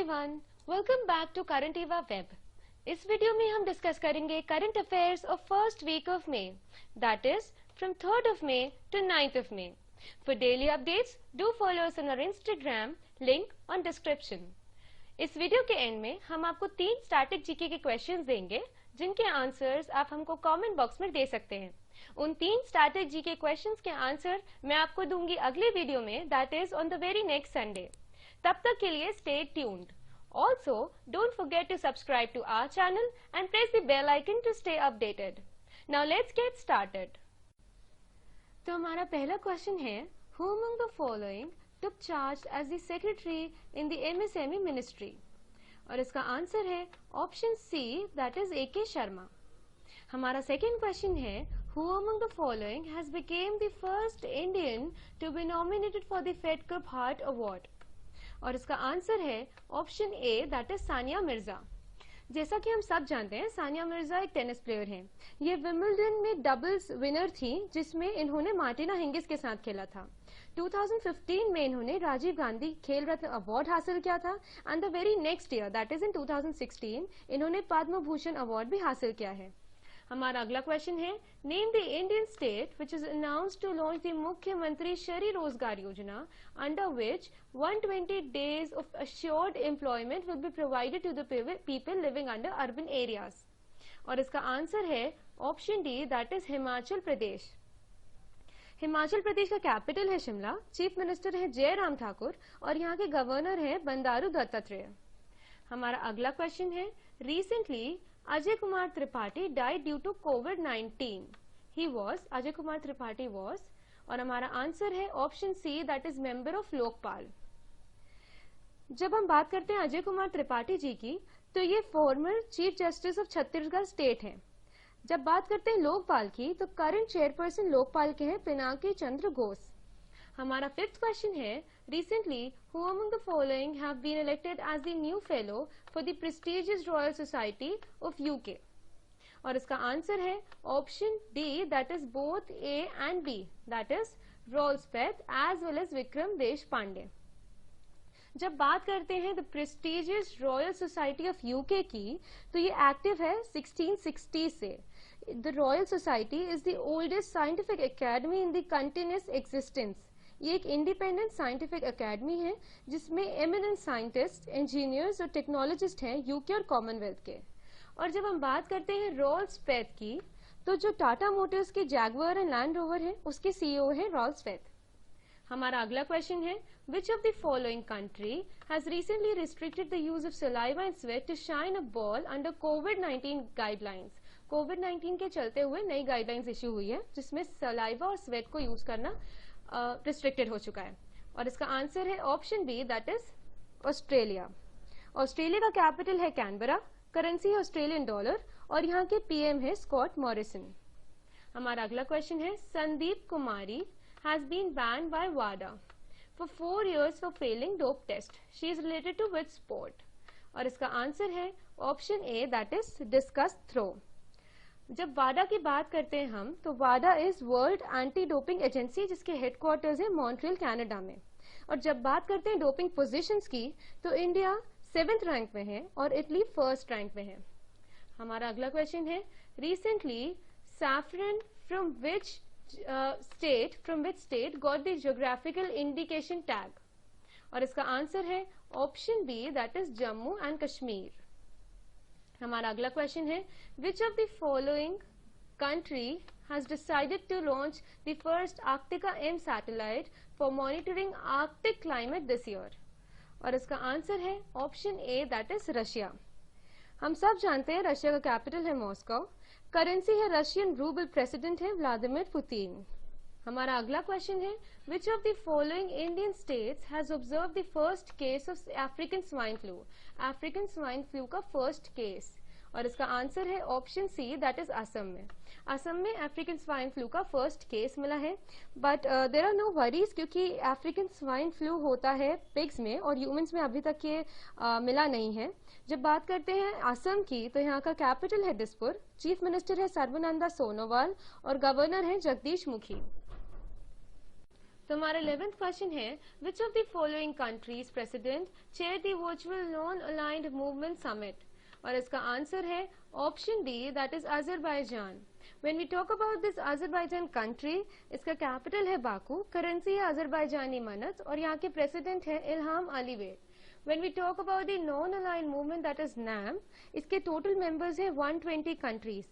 Everyone, welcome back to current eva web. इस video में हम डिस्कस करेंगे current affairs of first week of May, that is from 3rd of May to 9th of May। For daily updates, do follow us on our Instagram, link on description। इस video के and में हम आपको 3 static GK के questions देंगे जिनके answers आप हमको कमेंट बॉक्स में दे सकते हैं। उन 3 स्टैटिक जीके क्वेश्चंस के आंसर मैं आपको दूंगी अगले वीडियो में, that is on the very next Sunday. तब तक के लिए stay tuned। Also, don't forget to subscribe to our channel and press the bell icon to stay updated। Now let's get started। तो हमारा पहला क्वेश्चन है, Who among the following took charge as the secretary in the MSME ministry? और इसका answer है option C, that is AK Sharma. हमारा second question है, Who among the following has became the first Indian to be nominated for the Fed Cup Heart Award? और इसका answer है option A, that is Sania Mirza. जैसा कि हम सब जानते हैं, सानिया मिर्जा एक टेनिस प्लेयर हैं। ये विंबलडन में डबल्स विनर थी, जिसमें इन्होंने मार्टिना हिंगिस के साथ खेला था। 2015 में इन्होंने राजीव गांधी खेल रत्न अवार्ड हासिल किया था and the very next year, that is in 2016, इन्होंने पद्म भूषण अवार्ड भी हासिल किया है। हमारा अगला क्वेश्चन है, name the Indian state which is announced to launch the Mukhyamantri Shahari Rozgar Yojana, under which 120 days of assured employment will be provided to the people living under urban areas। और इसका आंसर है option D, that is Himachal Pradesh. Himachal Pradesh का capital है Shimla, chief minister है जयराम ठाकुर और यहाँ के governor है बंडारू दत्तात्रेय। हमारा अगला क्वेश्चन है, recently Ajay Kumar Tripathi died due to COVID-19। He was, Ajay Kumar Tripathi was, और हमारा आंसर है option C, that is member of Lokpal. जब हम बात करते हैं अजय कुमार त्रिपाठी जी की, तो ये former chief justice of Chhattisgarh state हैं। जब बात करते हैं लोकपाल की, तो करंट चेयरपर्सन लोकपाल के हैं पिनाकी चंद्र घोष। हमारा फिफ्थ क्वेश्चन है, recently who among the following have been elected as the new fellow for the prestigious Royal Society of UK? और इसका आंसर है option D, that is both A and B, that is Ralf Speth as well as Vikram Deshpande. जब बात करते हैं the prestigious Royal Society of UK की, तो ये एक्टिव है 1660 से। The Royal Society is the oldest scientific academy in the continuous existence. ये एक इंडिपेंडेंट साइंटिफिक एकेडमी है जिसमें एमिनेंट साइंटिस्ट, इंजीनियर्स और टेक्नोलॉजिस्ट हैं यूके और कॉमनवेल्थ के। और जब हम बात करते हैं रॉल्सपेथ की, तो जो टाटा मोटर्स के जैगुआर एंड लैंड रोवर है, उसके सीईओ है रॉल्सपेथ। हमारा अगला क्वेश्चन है, which of the following country has recently restricted the use of saliva and sweat to shine a ball under कोविड-19 गाइडलाइंस? कोविड-19 के चलते हुए नई गाइडलाइंस इश्यू हुई है जिसमें सलाइवा और स्वेट को यूज करना रिस्ट्रिक्टेड हो चुका है। और इसका आंसर है option B, that is Australia. Australia का कैपिटल है कैनबरा, करेंसी है ऑस्ट्रेलियन डॉलर और यहाँ के पीएम है स्कॉट मॉरिसन। हमारा अगला क्वेश्चन है, Sandeep Kumari has been banned by वाडा for 4 years for failing dope test. She is related to which sport? और इसका आंसर है option A, that is discus throw. जब वाडा की बात करते हैं हम, तो वाडा is World Anti Doping Agency, जिसके हेडक्वार्टर्स है मॉन्ट्रियल कनाडा में। और जब बात करते हैं डोपिंग पोजीशंस की, तो इंडिया 7th रैंक में है और इटली 1st रैंक में है। हमारा अगला क्वेश्चन है, recently saffron from which state got the geographical indication tag? और इसका आंसर है option B, that is Jammu and Kashmir. हमारा अगला क्वेश्चन है, which of the following country has decided to launch the first Arctica M satellite for monitoring Arctic climate this year? और इसका answer है option A, that is Russia. हम सब जानते हैं रशिया का कैपिटल है मॉस्को, करेंसी है रशियन रूबल, प्रेसिडेंट है व्लादिमीर पुतिन। हमारा अगला क्वेश्चन है, which of the following Indian states has observe the first case of African swine flu? African swine flu का फर्स्ट केस, और इसका आंसर है option C, that is Assam में। असम में अफ्रीकन स्वाइन फ्लू का फर्स्ट केस मिला है, but there are no worries, क्योंकि अफ्रीकन स्वाइन फ्लू होता है पिग्स में और ह्यूमंस में अभी तक ये मिला नहीं है। जब बात करते हैं असम की, तो यहाँ का कैपिटल है दिसपुर, चीफ मिनिस्टर है सर्बानंद सोनोवाल और गवर्नर है जगदीश मुखी। तो हमारा 11th क्वेश्चन है, which of the following countries president chair the virtual non aligned movement summit? और इसका आंसर है option D, that is Azerbaijan. When we talk about this Azerbaijan country, इसका कैपिटल है बाकू, करेंसी है Azerbaijani मनत और यहाँ के प्रेसिडेंट है इल्हाम अलीवेर. When we talk about the non-aligned movement, that is NAM, इसके टोटल मेंबर्स है 120 कंट्रीज.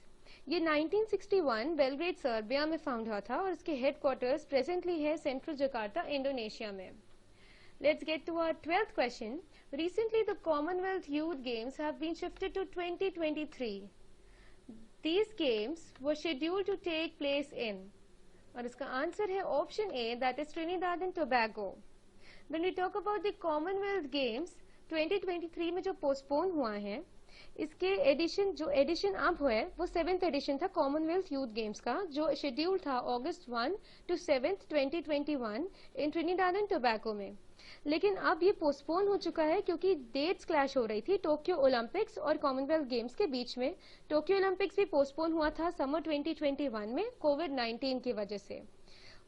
ये 1961 बेलग्रेड सर्बिया में फाउंड हुआ था और इसके हेडक्वार्टर्स प्रेजेंटली है सेंट्रल जकार्ता इंडोनेशिया में. Let's get to our 12th question. Recently the Commonwealth Youth Games have been shifted to 2023. These games were scheduled to take place in, और इसका answer है option A, that is Trinidad and Tobago. When we talk about the Commonwealth Games 2023 में जो postpone हुआ है, इसके जो addition अब हुआ है वो 7th एडिशन था कॉमनवेल्थ यूथ गेम्स का, जो शेड्यूल था August 1 to 7th 2021 in Trinidad and Tobago में. लेकिन अब ये पोस्टपोन हो चुका है क्योंकि डेट्स क्लैश हो रही थी टोक्यो ओलंपिक्स और कॉमनवेल्थ गेम्स के बीच में. टोक्यो ओलंपिक्स भी पोस्टपोन हुआ था समर 2021 में कोविड-19 की वजह से.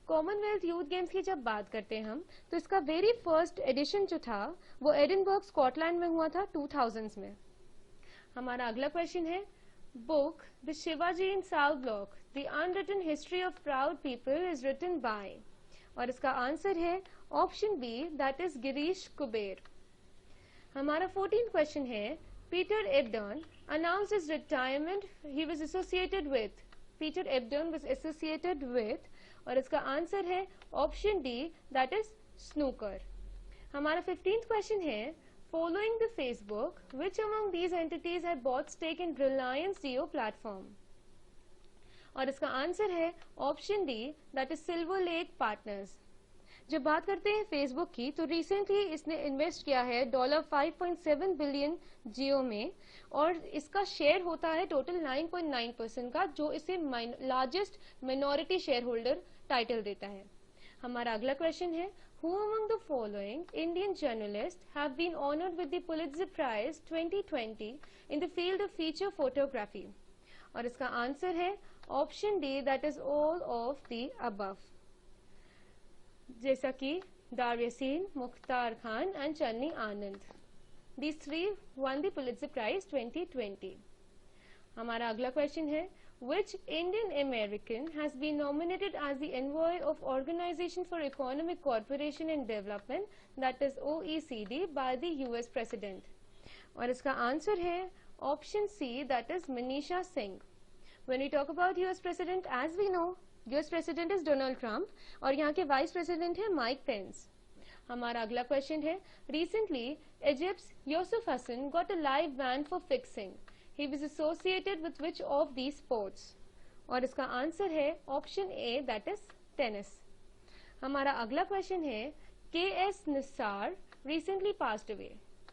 कॉमनवेल्थ यूथ गेम्स की जब बात करते हैं हम, तो इसका वेरी फर्स्ट एडिशन जो था वो एडिनबर्ग स्कॉटलैंड में हुआ था 2000s में. हमारा अगला क्वेश्चन है, book the Shivaji in South Block the unwritten history of proud people is written by, और इसका आंसर है option B, that is Girish Kuber. हमारा 14th क्वेश्चन है, Peter Ebdon announced his retirement he was associated with. Peter Ebdon was associated with, और इसका answer है option D, that is snooker. हमारा 15th question है, following the Facebook, which among these entities had bought stake in Reliance Jio platform? और इसका answer है option D, that is silver lake partners. जब बात करते हैं फेसबुक की, तो रिसेंटली इसने इन्वेस्ट किया है $5.7 बिलियन जियो में, और इसका शेयर होता है टोटल 9.9% का, जो इसे largest minority share holder title देता है. हमारा अगला क्वेश्चन है, Who among the following Indian journalists have been honored with the Pulitzer Prize 2020 in the field of feature photography? और इसका आंसर है option D, that is all of the above. जैसा कि दार Yasin, Mukhtar Khan and Channi Anand, these three won the Pulitzer Prize 2020. हमारा अगला question है, which Indian American has been nominated as the envoy of Organization for Economic Cooperation and Development, that is OECD, by the US President? और इसका answer है option C, that is Manisha Singh. When we talk about US President, as we know, US President is Donald Trump और यहाँ के vice president है Mike Pence. हमारा अगला question है, recently Egypt's Yusuf Hassan got a live ban for fixing. He was associated with which of these sports? और इसका answer है option A, that is tennis. हमारा अगला क्वेश्चन है, K.S. Nisar recently passed away.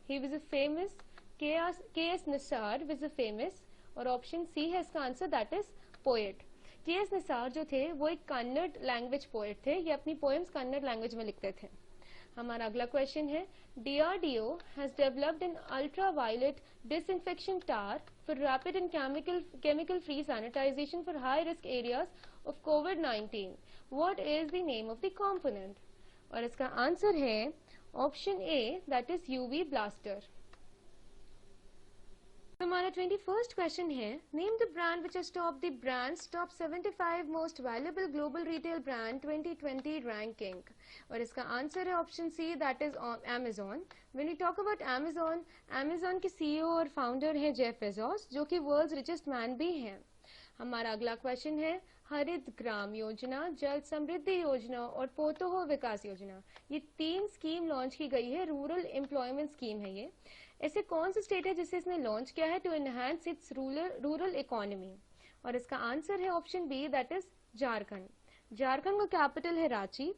He was a famous K.S. Nisar was a famous, और option C है इसका answer, that is poet. K.S. Nisar जो थे वो एक कन्नड़ लैंग्वेज पोएट थे, ये अपनी पोएम्स कन्नड़ लैंग्वेज में लिखते थे. हमारा अगला क्वेश्चन है, DRDO has developed an ultraviolet disinfection tower for rapid and chemical free sanitization for high risk areas of COVID-19. What is the name of the component? और इसका आंसर है option A, that is UV blaster. हमारा 21st question है, name the brand which has top the brands top 75 most valuable global retail brand 2020 ranking, और इसका answer है option C, that is Amazon. When we talk about Amazon के CEO और founder हैं Jeff Bezos, जो कि world's richest man भी हैं. हमारा अगला क्वेश्चन है, हरित ग्राम योजना, जल समृद्धि योजना और पोतोहो विकास योजना, ये 3 स्कीम लॉन्च की गई है, रूरल एम्प्लॉयमेंट स्कीम है ये. ऐसे कौन सा स्टेट है जिसे इसने लॉन्च किया है to enhance its rural economy? और इसका आंसर है option B, that is Jharkhand. Jharkhand का कैपिटल है रांची,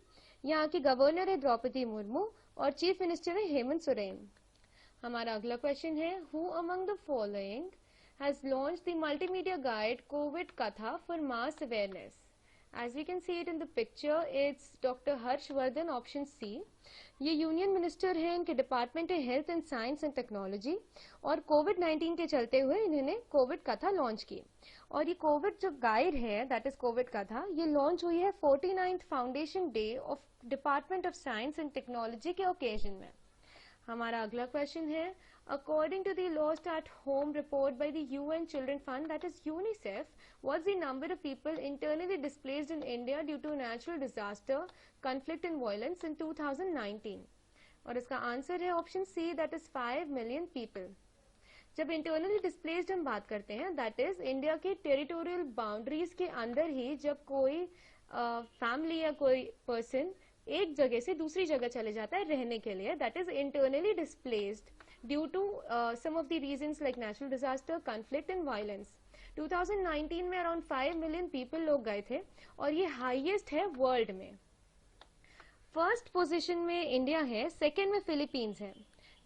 यहाँ की गवर्नर है द्रौपदी मुर्मू और चीफ मिनिस्टर है हेमंत सोरेन. हमारा अगला क्वेश्चन है, who among the following has launched the multimedia guide covid Katha for mass awareness? As we can see it in the picture, it's Dr. Harshvardhan, option C. ये यूनियन मिनिस्टर हैं, इनके department है health and science and technology, और कोविड-19 के चलते हुए इन्होंने Covid कथा लॉन्च की। और ये कोविड जो गाइड है, दैट इज कोविड कथा, ये लॉन्च हुई है 49th foundation day of department of science and technology के ओकेजन में। हमारा अगला क्वेश्चन है, according to the Lost at Home report by the UN Children Fund, that is UNICEF, what's the number of people internally displaced in India due to natural disaster, conflict and violence in 2019? और इसका answer है option C, that is 5 million people. जब internally displaced हम बात करते हैं, that is India के territorial boundaries के अंदर ही जब कोई फैमिली या कोई पर्सन एक जगह से दूसरी जगह चले जाता है रहने के लिए, that is internally displaced due to some of the reasons like natural disaster, conflict and violence. 2019 में अराउंड 5 मिलियन पीपल लोग गए थे, और ये हाईएस्ट है वर्ल्ड में। फर्स्ट पोजीशन में इंडिया है, सेकेंड में फिलीपींस है।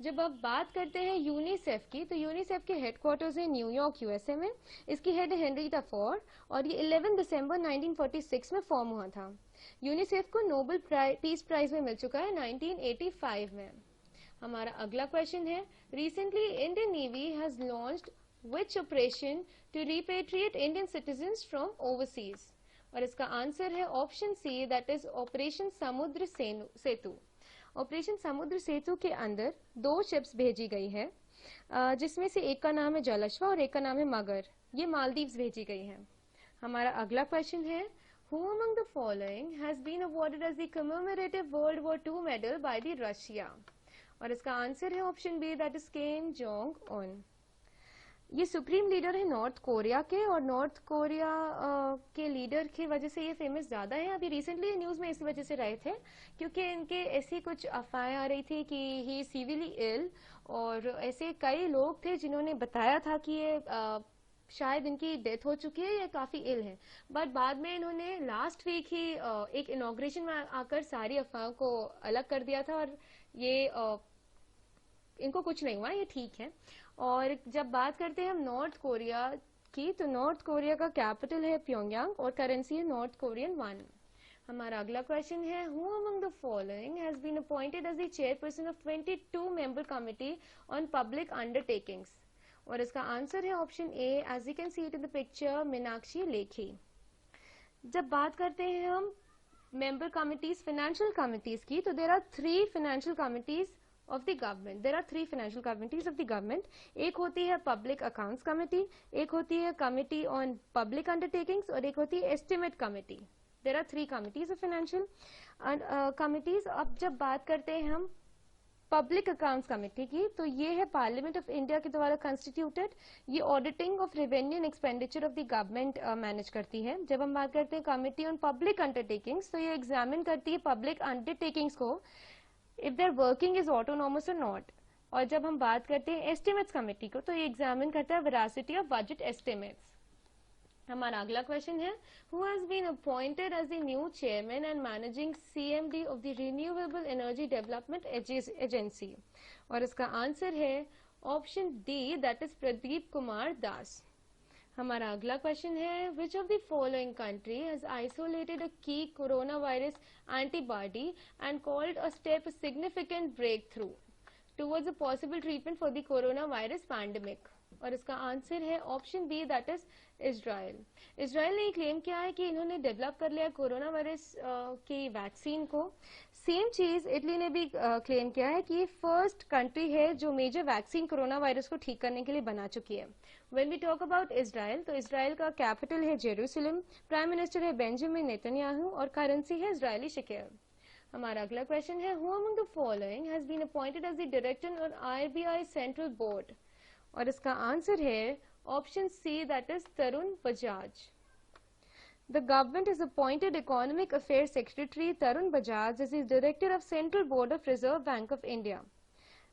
जब आप बात करते हैं यूनिसेफ की, तो यूनिसेफ के हेडक्वार्टर्स है न्यूयॉर्क यूएसए में। इसकी हेड है हेनरीटा फोर्ड, और ये 11 दिसंबर 1946 में फॉर्म हुआ था। यूनिसेफ को नोबेल पीस प्राइज में मिल चुका है 1985 में। हमारा अगला क्वेश्चन है, recently Indian navy has launched which operation to repatriate Indian citizens from overseas? और इसका आंसर है option C, that is operation Samudra Setu. Operation Samudra सेतु के अंदर 2 शिप्स भेजी गई है, जिसमें से एक का नाम है जलश्वा और एक का नाम है मगर। ये मालदीव्स भेजी गई है। हमारा अगला क्वेश्चन है, Who among the following has been awarded as the commemorative World War II medal by the Russia? और इसका आंसर है option B, that is Kim Jong Un. ये सुप्रीम लीडर है नॉर्थ कोरिया के, और नॉर्थ कोरिया के leader की वजह से ये फेमस ज्यादा है। अभी रिसेंटली न्यूज में इस वजह से रहे थे क्योंकि इनके ऐसी कुछ अफवाहें आ रही थी कि ही सिविली इल, और ऐसे कई लोग थे जिन्होंने बताया था कि ये शायद इनकी डेथ हो चुकी है या काफी इल है। बट बाद में इन्होंने लास्ट वीक ही एक इनॉग्रेशन में आकर सारी अफवाहों को अलग कर दिया था, और ये इनको कुछ नहीं हुआ, ये ठीक है। और जब बात करते हैं हम नॉर्थ कोरिया की, तो नॉर्थ कोरिया का कैपिटल है प्योंगयांग, और करेंसी है नॉर्थ कोरियन वन। हमारा अगला क्वेश्चन है, who among the following has been appointed as the chairperson of 22 member committee on public undertakings? और इसका आंसर है option A, as you can see it in the picture, Meenakshi Lekhi. जब बात करते हैं हम मेंबर कमिटीज, फाइनेंशियल कमिटीज की, तो there are 3 financial committees of the government. There are 3 financial committees of the government. एक होती है पब्लिक अकाउंट्स कमिटी, एक होती है कमिटी ऑन पब्लिक अंडरटेकिंग्स, और एक होती है estimate committee. There are 3 committees of financial committees. अब जब बात करते हैं हम पब्लिक अकाउंट्स कमेटी की, तो ये है पार्लियामेंट ऑफ इंडिया के द्वारा कंस्टिट्यूटेड। ये auditing of revenue and expenditure of the government manage करती है। जब हम बात करते हैं कमेटी ऑन पब्लिक अंडरटेकिंग्स, तो ये एग्जामिन करती है पब्लिक अंडरटेकिंग्स को, if their working is autonomous और नॉट। और जब हम बात करते हैं एस्टिमेट्स कमेटी को, तो ये एग्जामिन करता है वेरासिटी ऑफ बजट एस्टिमेट्स। हमारा अगला क्वेश्चन है, who has been appointed as the new chairman and managing CMD of the Renewable Energy Development Agency? और इसका आंसर है option D, that is Pradeep Kumar Das. हमारा अगला क्वेश्चन है, which of the following country has isolated a key coronavirus antibody and called a step a significant breakthrough towards a possible treatment for the coronavirus pandemic? और इसका answer है option B, that is Israel. Israel ने claim किया है कि इन्होंने develop कर लिया कोरोना वायरस की वैक्सीन को। सेम चीज इटली ने भी क्लेम किया है कि ये फर्स्ट कंट्री है जो मेजर वैक्सीन कोरोना वायरस को ठीक करने के लिए बना चुकी है। When we talk about Israel, तो इजराइल का कैपिटल है जेरूसलम, प्राइम मिनिस्टर है बेंजामिन नेतन्याहू, और करेंसी है इजरायली शेकेल। हमारा अगला क्वेश्चन है, who among the following has been appointed as the director on RBI central board? और इसका आंसर है option C, that is Tarun Bajaj. The government is appointed economic affairs secretary Tarun Bajaj as is director of central board of reserve bank of India.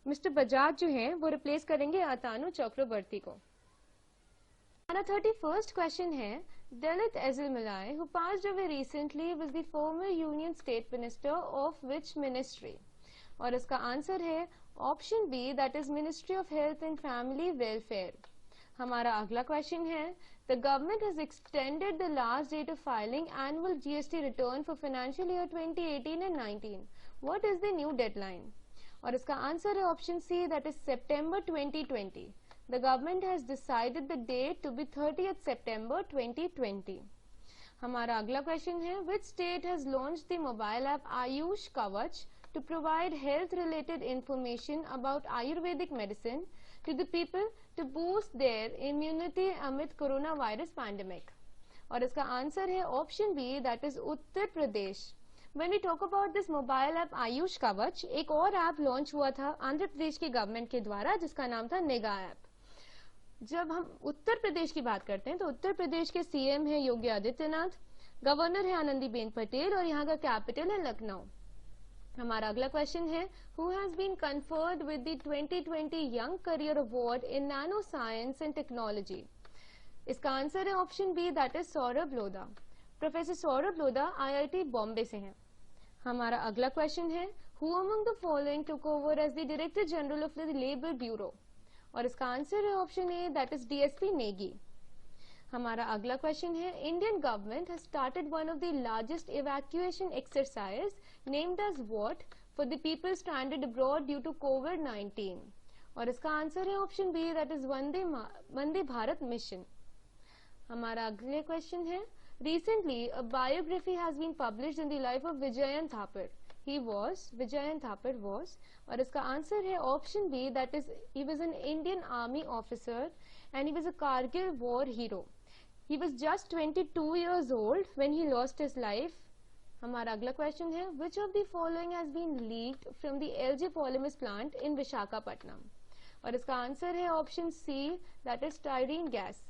Mister Bajaj जो हैं वो replace करेंगे अतानु चक्रवर्ती को। हमारा 31st question है, Dalit Ezilmalai, who passed away recently, was the former Union State Minister of which ministry? और इसका answer है option B, that is ministry of health and family welfare. हमारा अगला क्वेश्चन है, the government has extended the last date of filing annual GST return for financial year 2018 and 19. What is the new deadline? और इसका answer है option C, that is September 2020. The government has decided the date to be 30th September 2020. हमारा अगला question है, which state has launched the mobile app Ayush कवच to provide health related information about Ayurvedic medicine to the people to boost their immunity amid coronavirus pandemic. और इसका answer है option B, that is Uttar Pradesh. When we talk about this mobile app Ayush Kavach, एक और app launch हुआ था आंध्र प्रदेश की government के द्वारा जिसका नाम था निगा ऐप. जब हम उत्तर प्रदेश की बात करते हैं तो उत्तर प्रदेश के सीएम है योगी आदित्यनाथ, गवर्नर है आनंदीबेन पटेल और यहाँ का कैपिटल है लखनऊ. हमारा अगला क्वेश्चन है, who has been conferred with the 2020 young career award in nano science and technology? इसका आंसर है option B, that is Saurabh Lodha. Professor Saurabh Lodha IIT Bombay से हैं. हमारा अगला क्वेश्चन है, who among the following took over as the director general of the labour bureau? और इसका answer है option A, that is DSP Negi. हमारा अगला क्वेश्चन है, Indian government has started one of the largest evacuation exercise named as what for the people stranded abroad due to कोविड-19? और इसका answer है option B, that is Vande Bharat mission. हमारा अगले question है, recently a biography has been published in the life of Vijayan Thapar. Vijayan Thapar was, और इसका answer है option B, that is he was an Indian army officer and he was a Kargil war hero. He was just 22 years old when he lost his life. हमारा अगला question है, which of the following has been leaked from the LG Polymers plant in Visakhapatnam? और इसका answer है option C, that is styrene gas.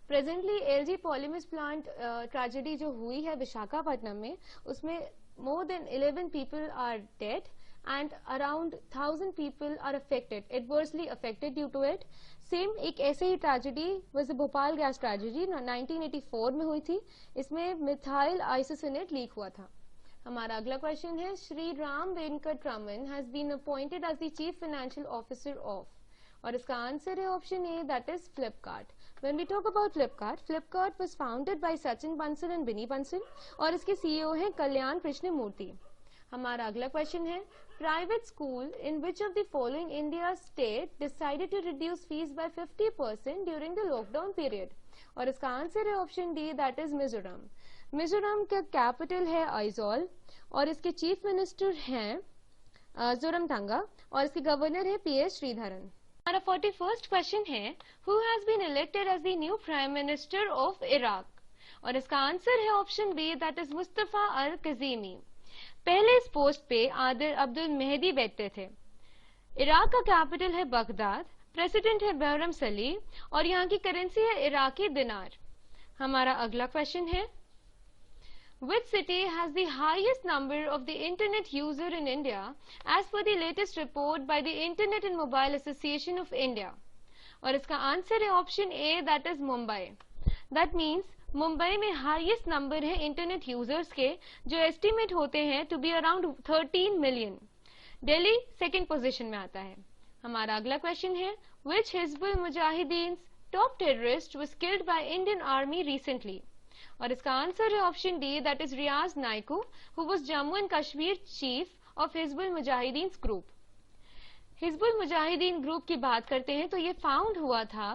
Presently LG Polymers plant tragedy जो हुई है विशाखापट्टनम में, उसमें more than 11 people are dead and around 1000 people are adversely affected due to it. Same एक ऐसे ही ट्रेजेडी वैसे भोपाल गैस ट्रेजेडी 1984 में हुई थी. इसमें मिथाइल आइसोसिनेट लीक हुआ था. हमारा अगला क्वेश्चन है, Sriram Venkataraman has been appointed as the chief financial officer of? और इसका आंसर है option A, that is Flipkart. When we talk about Flipkart was founded by Sachin Bansal and Binny Bansal और इसके CEO हैं कल्याण कृष्ण मूर्ति. हमारा अगला question है, private school in which of the following India state decided to reduce fees by 50% during the lockdown period? और इसका answer है option D, that is Mizoram. Mizoram का कैपिटल है आइजॉल और इसके चीफ मिनिस्टर हैं जोरमथंगा और इसके गवर्नर है PS श्रीधरन. हमारा 41st क्वेश्चन है, who has been elected as the new prime minister of Iraq? और इसका आंसर है option B, that is Mustafa al Kadhimi. पहले इस पोस्ट पे आदिल अब्दुल मेहदी बैठते थे. इराक का कैपिटल है बगदाद, प्रेसिडेंट है बहरम सली और यहाँ की करेंसी है इराकी दिनार. हमारा अगला क्वेश्चन है, Which city has the highest number of the internet user in India as per the latest report by the Internet and Mobile Association of India? और इसका आंसर है option A, that is Mumbai. That means Mumbai में highest number है internet users के, जो estimate होते हैं to be around 13 million. Delhi second position में आता है. हमारा अगला क्वेश्चन है, Which Hizbul Mujahideen's top terrorist was killed by Indian Army recently? और इसका आंसर है option D, that is Riyaz Naikoo, who was Jammu and Kashmir chief of Hizbul Mujahideen group. Hizbul Mujahideen group की बात करते हैं तो ये फाउंड हुआ था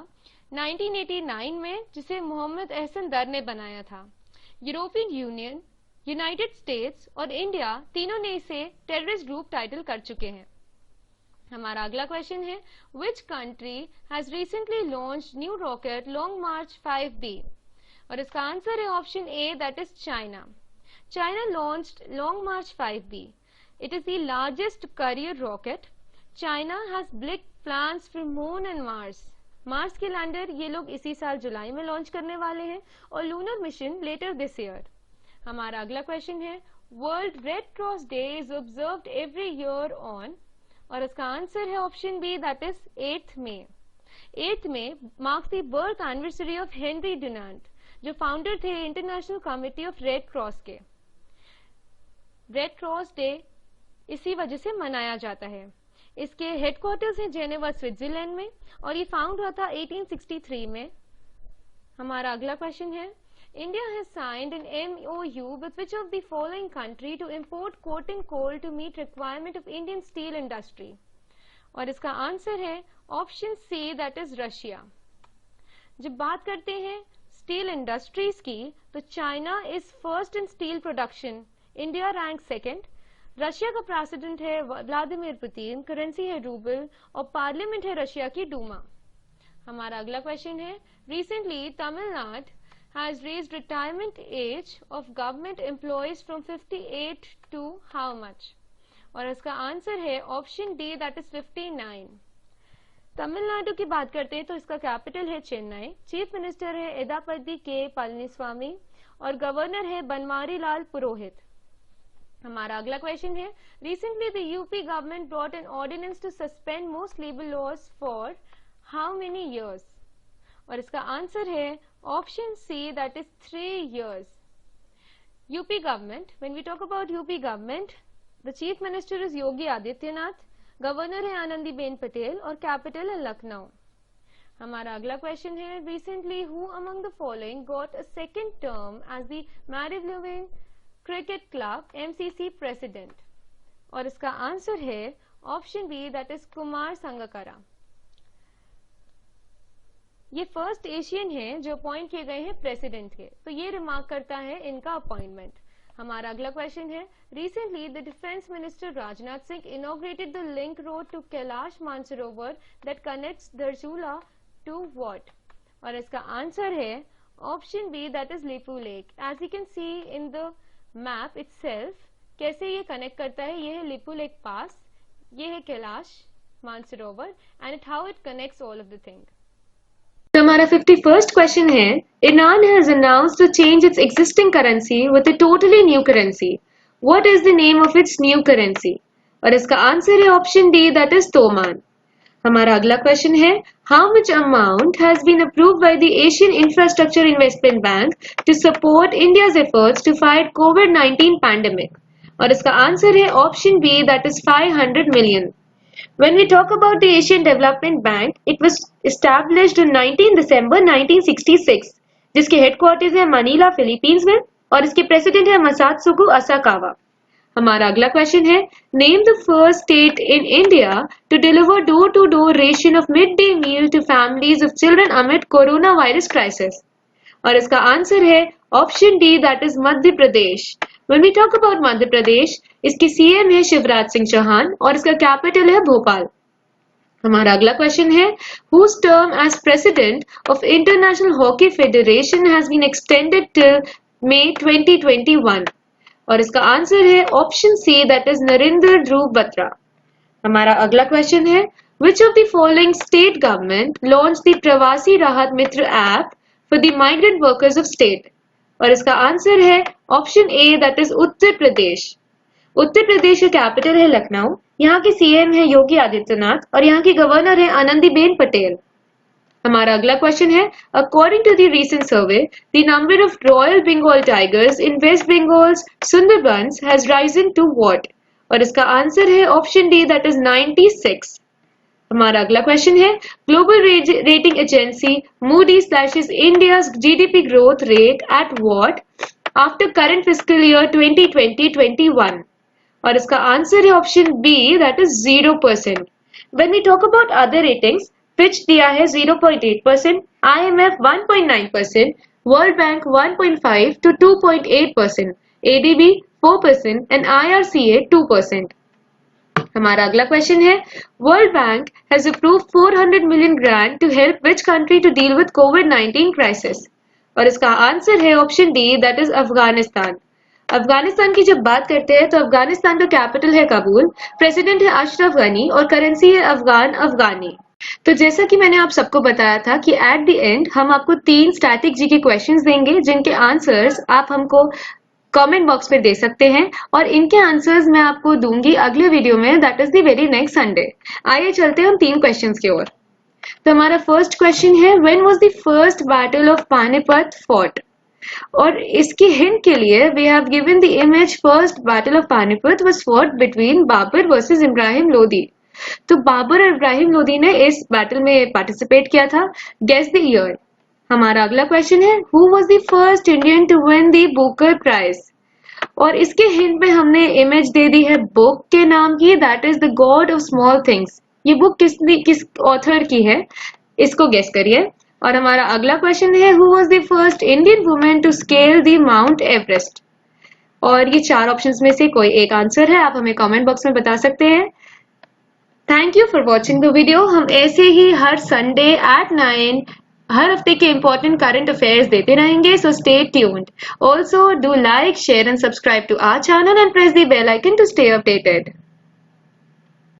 1989 में, जिसे मोहम्मद अहसन दर ने बनाया था. यूरोपियन यूनियन, यूनाइटेड स्टेट्स और इंडिया तीनों ने इसे टेररिस्ट ग्रुप टाइटल कर चुके हैं. हमारा अगला क्वेश्चन है, which country has recently launched new rocket long March 5B? और इसका आंसर है option A, that is China. China launched long March 5B. It is the largest career rocket. China has big plans for moon and Mars. Mars के lander ये लोग इसी साल जुलाई में launch करने वाले हैं और lunar mission later this year. हमारा अगला क्वेश्चन है, World Red Cross Day is observed every year on? और इसका आंसर है option B, that is 8th May. 8th May marks the birth anniversary of Henry Dunant, जो founder थे international committee of Red Cross के. Red Cross day इसी वजह से मनाया जाता है. इसके हेडक्वार्टर्स हैं जेनेवा स्विट्जरलैंड में और ये फाउंड हुआ था 1863 में। हमारा अगला क्वेश्चन है, India has signed an MOU with which of the following country to import coking coal to meet requirement of Indian steel industry? और इसका आंसर है option C, that is Russia. जब बात करते हैं स्टील इंडस्ट्रीज की तो China is first in steel production, India rank second. Russia का प्रेसिडेंट है व्लादिमीर पुतिन, करेंसी है रूबल और पार्लियामेंट है रशिया की डूमा। हमारा अगला क्वेश्चन है, recently Tamil Nadu has raised retirement age of government employees from 58 to how much? और इसका आंसर है option D, that is 59। Tamil Nadu की बात करते हैं तो इसका कैपिटल है चेन्नई, चीफ मिनिस्टर है एदापति के पलनीस्वामी और गवर्नर है बनवारी लाल पुरोहित। हमारा अगला क्वेश्चन है, recently the UP government brought an ordinance to suspend most labour laws for how many years? और इसका आंसर है option C, that is 3 years। UP government, when we talk about UP government, the chief minister is Yogi Adityanath, governor है आनंदीबेन पटेल और capital है लखनऊ। हमारा अगला question है, recently who among the following got a second term as the Marylebone Cricket Club MCC president? और इसका answer है option B, that is Kumar Sangakkara. ये फर्स्ट एशियन हैं जो अपॉइंट किए गए हैं प्रेसिडेंट के, तो ये रिमार्क करता है इनका अपॉइंटमेंट। हमारा अगला क्वेश्चन है, recently the defence minister Rajnath Singh inaugurated the link road to Kailash Mansarovar that connects Dharchula to what? और इसका आंसर है option B, that is Lipulekh. As you can see in the map itself कैसे ये कनेक्ट करता है, ये है लिपू लेक पास, ये है Kailash Mansarovar and it how it connects all of the thing. तो हमारा 51st क्वेश्चन है, Iran has announced to change its existing currency with a totally new currency. What is the name of its new currency? और इसका answer है option D, that is तोमान। हमारा अगला question है, how much amount has been approved by the Asian Infrastructure Investment Bank to support India's efforts to fight COVID-19 pandemic? और इसका answer है option B, that is 500 million। When we talk about the Asian Development Bank, it was established on 19 December 1966, जिसके headquarters है Manila Philippines में और इसके president है मसात्सुगु Asakawa. हमारा अगला क्वेश्चन है, name the first state in India to deliver door to door ration of mid day meal to families of children amid corona virus crisis? और इसका आंसर है option D, that is Madhya Pradesh. When we talk about Madhya Pradesh, इसके CM है शिवराज सिंह चौहान और इसका capital है भोपाल। हमारा अगला क्वेश्चन है, whose term as president of International Hockey Federation has been extended till May 2021? और इसका आंसर है option C, that is Narendra Dhruv Batra. हमारा अगला क्वेश्चन है, which of the following state government launched the प्रवासी राहत मित्र app for the migrant workers of state? और इसका आंसर है option A, that is Uttar प्रदेश। उत्तर प्रदेश का कैपिटल है लखनऊ, यहाँ के सीएम है योगी आदित्यनाथ और यहाँ की गवर्नर है आनंदीबेन पटेल। हमारा अगला क्वेश्चन है, according to the recent survey the number of royal Bengal tigers in west Bengal Sundarbans has risen to what? और इसका आंसर है ऑप्शन डी, दैट इज 96। हमारा अगला क्वेश्चन है, global rating agency Moody slashes India's GDP growth rate at what after current fiscal year 2020-21? और इसका answer है option B, that is 0%। When we talk about other ratings, Fitch दिया है 0.8%, IMF 1.9%, world bank 1.5 to 2.8%, ADB 4% and IRCA 2%। हमारा अगला question है, world bank has approved 400 million grant to help which country to deal with covid crisis? और इसका answer है option D, that is Afghanistan. Afghanistan की जब बात करते हैं तो अफगानिस्तान का कैपिटल है काबुल, प्रेसिडेंट है अशरफ गनी और करेंसी है अफगानी। तो जैसा कि मैंने आप सबको बताया था कि एट द एंड हम आपको 3 स्टैटिक जी के क्वेश्चंस देंगे जिनके आंसर्स आप हमको कमेंट बॉक्स में दे सकते हैं और इनके आंसर्स मैं आपको दूंगी अगले वीडियो में, that is the very next Sunday. आइए चलते हैं हम 3 क्वेश्चंस की ओर। तो हमारा फर्स्ट क्वेश्चन है, when was the first battle of Panipat fought? और इसकी हिंट के लिए we have given the image, first battle of Panipat was fought between Babur versus Ibrahim Lodi. तो बाबर और इब्राहिम लोदी ने इस बैटल में पार्टिसिपेट किया था। Guess the year. हमारा अगला क्वेश्चन है, who was the first Indian to win the Booker prize? और इसके हिंट में हमने इमेज दे दी है बुक के नाम की, that is the God of small things. ये बुक किस ऑथर की है, इसको गेस करिए। और हमारा अगला क्वेश्चन है, who was the first Indian women to scale the mount Everest? और ये 4 ऑप्शंस में से कोई एक आंसर है, आप हमें कमेंट बॉक्स में बता सकते हैं। Thank you for watching the video. हम ऐसे ही हर संडे एट 9 हर हफ्ते के इंपॉर्टेंट करंट अफेयर्स देते रहेंगे, so stay tuned. Also do like, share and subscribe to our channel and press the bell icon to stay updated.